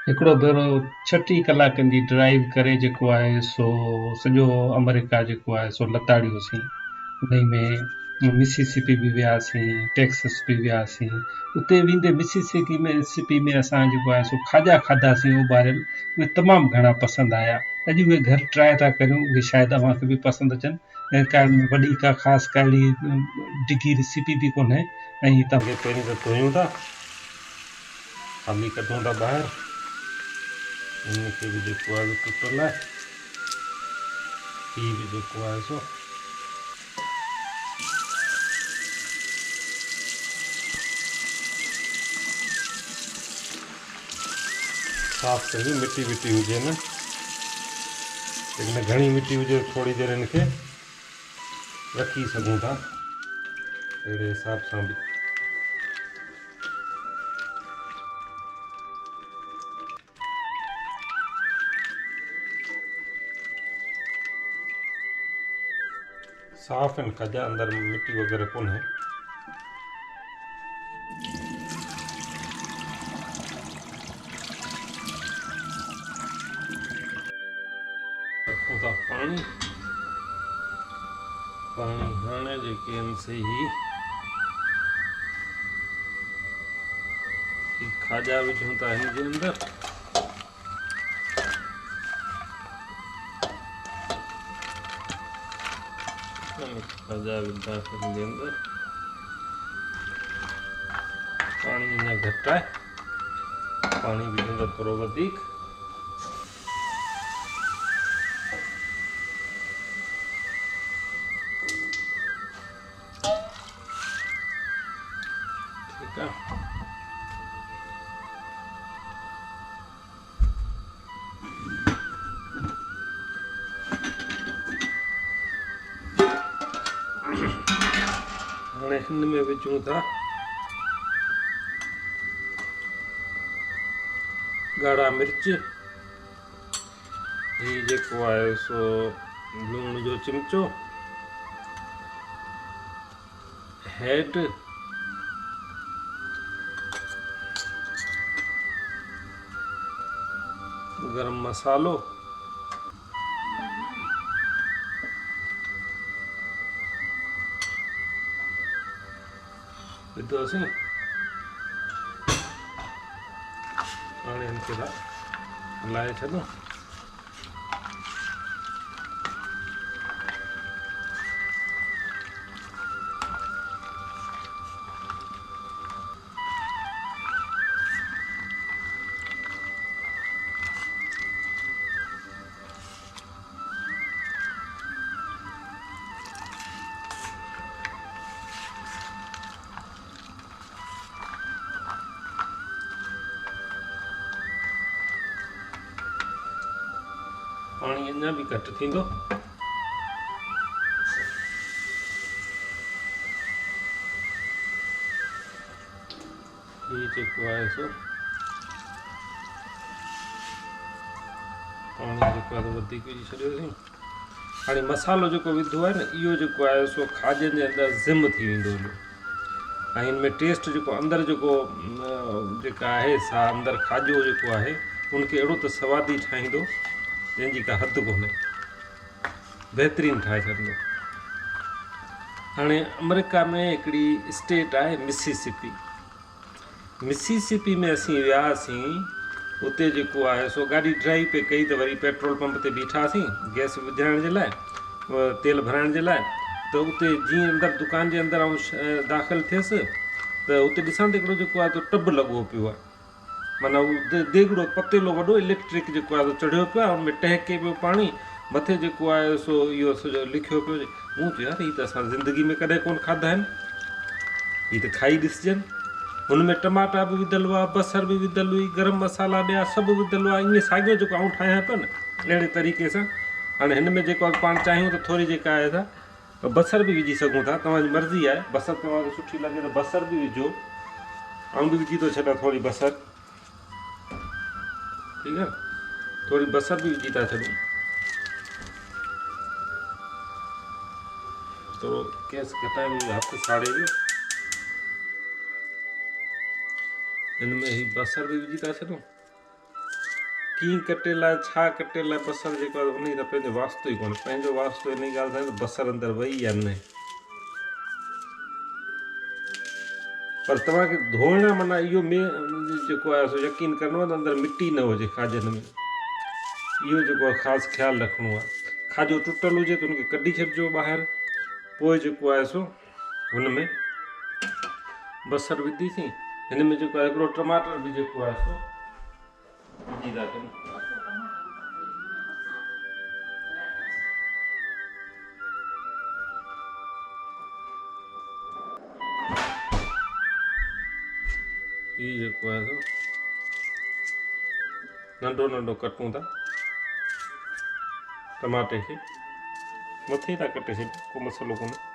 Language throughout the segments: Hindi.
हिकिड़ो भेरो 36 कलाकनि जी ड्राइव करे जेको आहे सो सॼो अमेरिका जेको आहे सो लताड़ियोसीं। उन में मिसिसिपी बि वियासीं, टेक्सस बि वियासीं। उते वेंदे मिसिसिपी में असां जेको आहे सो खाजा खाधासीं उॿारियल, उहे तमामु घणा पसंदि आया। अॼु उहे घर ट्राए था करियूं, उहे शायदि अव्हांखे बि पसंदि अचनि। ऐं का वॾी का ख़ासि का अहिड़ी डिघी रेसिपी बि कोन्हे। ऐं तव्हांखे पहिरीं त धोयूं था, थाली कढूं था ॿाहिरि, इनखे भी जेको आहे टुटल आहे, हीअ बि जेको आहे सो साफ़ कयूं, मिटी विटी हुजे न, लेकिन घणी मिटी हुजे थोड़ी देर इनखे रखी सघूं था अहिड़े हिसाब सां बि। साफ़ आहिनि खाजा, अंदरि मिटी वग़ैरह कोन्हे। रखूं था पाणी, पाणी हाणे जेके आहिनि सही खाजा विझूं था हिन जे अंदरि। खाजा विधा हिन जे अंदरि, पाणी अञा घटि आहे, पाणी विझंदा थोरो वधीक। ठीकु आहे। हाणे हिन में विझूं था ॻाढ़ा मिर्च, हीअ जेको आहे सो लूण जो चिमचो, हैड, गरम मसालो, विधोसीं। हाणे हिनखे था हलाए छॾूं। पाणी अञा भी घटि थींदो। हीअ जेको आहे सो पाणी जेको आहे वधीक विझी छॾियोसीं। हाणे मसालो जेको विधो आहे न, इहो जेको आहे सो खाॼनि जे अंदरि ज़िम थी वेंदो इहो, ऐं हिन में टेस्ट जेको अंदरि जेको जेका आहे सा अंदरि खाॼो जेको आहे उनखे अहिड़ो त सवादी ठाहींदो जंहिंजी का हद कोन्हे, बहितरीनु ठाहे छॾींदो। हाणे अमेरिका में हिकिड़ी स्टेट आहे मिसिसिपी। मिसिसिपी में असीं वियासीं, उते जेको आहे सो गाॾी ड्राइव पे कई त वरी पेट्रोल पंप ते बीठासीं गैस विझाइण जे लाइ, तेल भराइण जे लाइ। त उते जीअं अंदरि दुकान जे अंदरि ऐं दाख़िल थियसि त उते ॾिसां त हिकिड़ो जेको आहे तो टब लॻो पियो आहे, माना उहो देगिड़ो पतेलो वॾो इलेक्ट्रिक जेको आहे चढ़ियो पियो आहे, उनमें टहिके पियो पाणी, मथे जेको आहे सो इहो सॼो लिखियो पियो। मूं चयो यार हीअ त असां ज़िंदगी में कॾहिं कोन खाधा आहिनि, हीअ त खाई ॾिसजनि। हुनमें टमाटा बि विधल हुआ, बसर बि विधल हुई, गरम मसाला ॿिया सभु विधल हुआ, ईअं साॻियो जेको आऊं ठाहियां पियो न अहिड़े तरीक़े सां। हाणे हिन में जेको आहे पाण चाहियूं त थोरी जेका आहे सा बसर बि विझी सघूं था, तव्हांजी मर्ज़ी आहे। बसर तव्हांखे सुठी लॻे त बसर बि विझो, आऊं बि विझी थो छॾां थोरी बसर, ठीकु आहे, थोरी बसर बि विझी था छॾूं। थोरो गैस घटाए मुंहिंजो हथु साड़े वियो। हिन में ही बसर भी विझी था छॾूं। कीअं कटेला छा कटेला बसर जेको आहे उन त पंहिंजो वास्तो ई कोन्हे। पंहिंजो वास्तो इन ॻाल्हि सां त बसर अंदरि वई या न। पर तव्हांखे धोइण माना इहो जेको आहे सो यकीन करिणो आहे त अंदरि मिटी न हुजे खाजनि में। इहो जेको आहे ख़ासि ख़्यालु रखिणो आहे। खाजो टुटल हुजे त हुनखे कढी छॾिजो ॿाहिरि। पोइ जेको आहे सो हुन में बसर विधीसीं, हिन में जेको आहे हिकिड़ो टमाटर बि जेको आहे सो विझी था कयूं। हीउ जेको आहे सो नंढो नंढो कटूं था टमाटे खे, मथे था कटे छॾियो, को मसालो कोन्हे।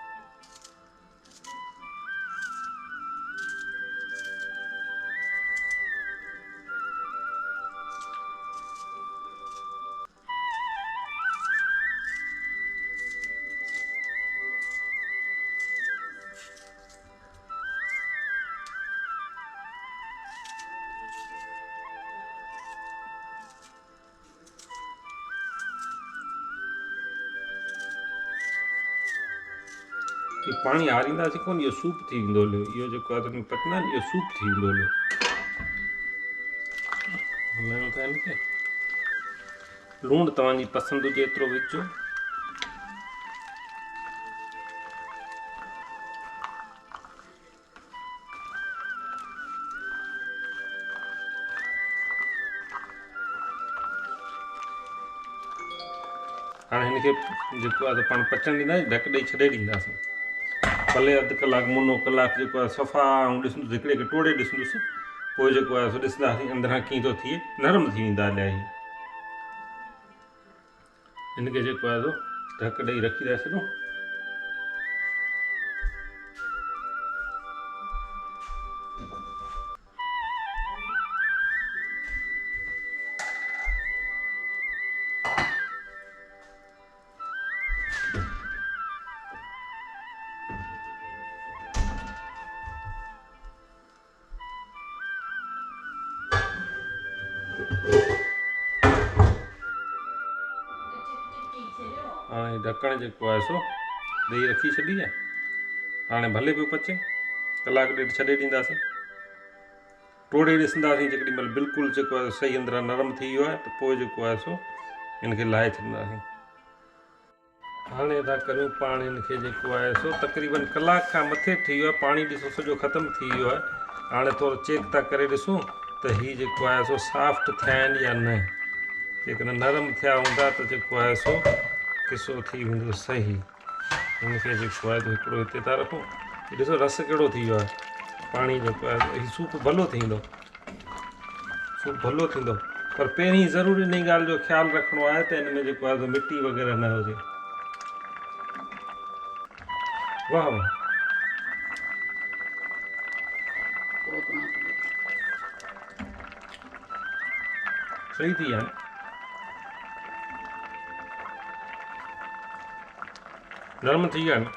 पाणी हारींदासीं कोन, इहो सूप थी वेंदो हलियो। इहो जेको आहे त पटना इहो सूप थी वेंदो हलियो। हलाइणो था हिनखे। लूणु तव्हांजी पसंदि हुजे एतिरो विझो। हाणे हिनखे जेको आहे त पाण पचण ॾींदासीं, ढक ॾेई छॾे ॾींदासीं। भले अधु कलाकु मुनो कलाकु जेको आहे सफ़ा ऐं ॾिसंदुसि, हिकिड़े खे टोड़े ॾिसंदुसि। पोइ जेको आहे सो ॾिसंदासीं अंदरां कीअं थो थिए, नरम थी वेंदा हलिया इहे। हिनखे जेको आहे सो ढक ॾेई रखी था छॾूं। हाणे ढकण जेको आहे सो ॾेई रखी छॾी आहे। हाणे भले पियो पचे, कलाकु ॾेढ छॾे ॾींदासीं। टोड़े ॾिसंदासीं जेकॾहिं महिल बिल्कुलु जेको आहे सही अंदरां नरम थी वियो आहे त पोइ जेको आहे सो हिनखे लाहे छॾींदासीं। हाणे था करियूं पाण हिनखे जेको आहे सो तक़रीबन कलाक खां मथे थी वियो आहे। पाणी ॾिसो सॼो ख़तमु थी वियो आहे। हाणे थोरो चेक था करे ॾिसूं त हीअ जेको आहे सो सॉफ्ट थिया आहिनि या न। जेकॾहिं नरम थिया हूंदा त जेको आहे सो किसो थी वेंदो सही। हिनखे जेको आहे हिकिड़ो हिते था रखूं। ॾिसो रस कहिड़ो थी वियो आहे। पाणी जेको आहे हीउ सूप भलो थींदो, सूप भलो थींदो। पर पहिरीं ज़रूरी इन ॻाल्हि जो ख़्यालु रखिणो आहे त हिन में जेको आहे मिटी वग़ैरह न हुजे। वाह वाह, सही थी विया आहिनि, नरम थी विया आहिनि।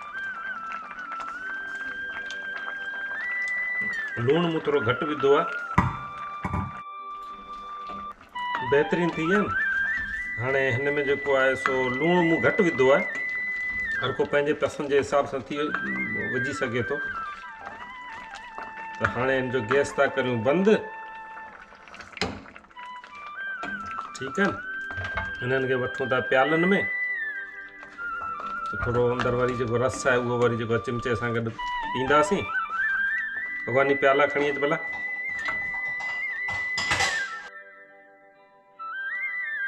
लूणु मूं थोरो घटि विधो आहे, बहितरीनु थी विया आहिनि। हाणे हिन में जेको आहे सो लूणु मूं घटि विधो आहे। हर को पंहिंजे पसंदि जे हिसाब सां विझी सघे थो। त हाणे हिन जो गैस था करियूं बंदि। ठीकु आहे, हिननि खे वठूं था प्यालनि में। त थोरो अंदरि वरी जेको रस आहे उहो वरी जेको चिमचे सां गॾु पींदासीं। भॻवानी प्याला खणी अच भला।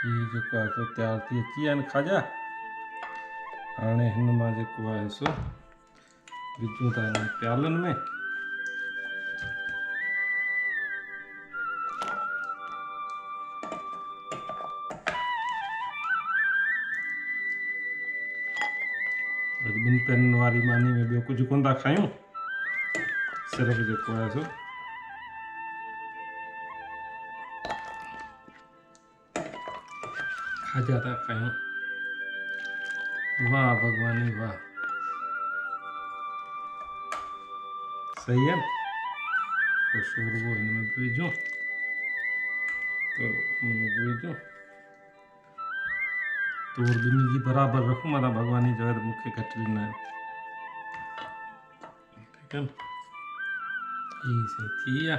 हीअ जेको आहे सो तयारु थी अची विया आहिनि खाजा। हाणे हिन मां जेको आहे सो विझूं था हिन प्यालनि में। ॿिनि पेननि वारी मानी में ॿियो कुझु कोन था खायूं, सिर्फ़ु जेको आहे सो खाजा था खायूं। वाह भगवानी वाह, सही है। तो शोरबो हिन में विझूं। तो जो तोड़ ॾिनी जी बराबरि रखूं माना भॻवान जी चवे त मूंखे घटि ॾिना आहिनि ठीकु आहे न। ही सही थी विया।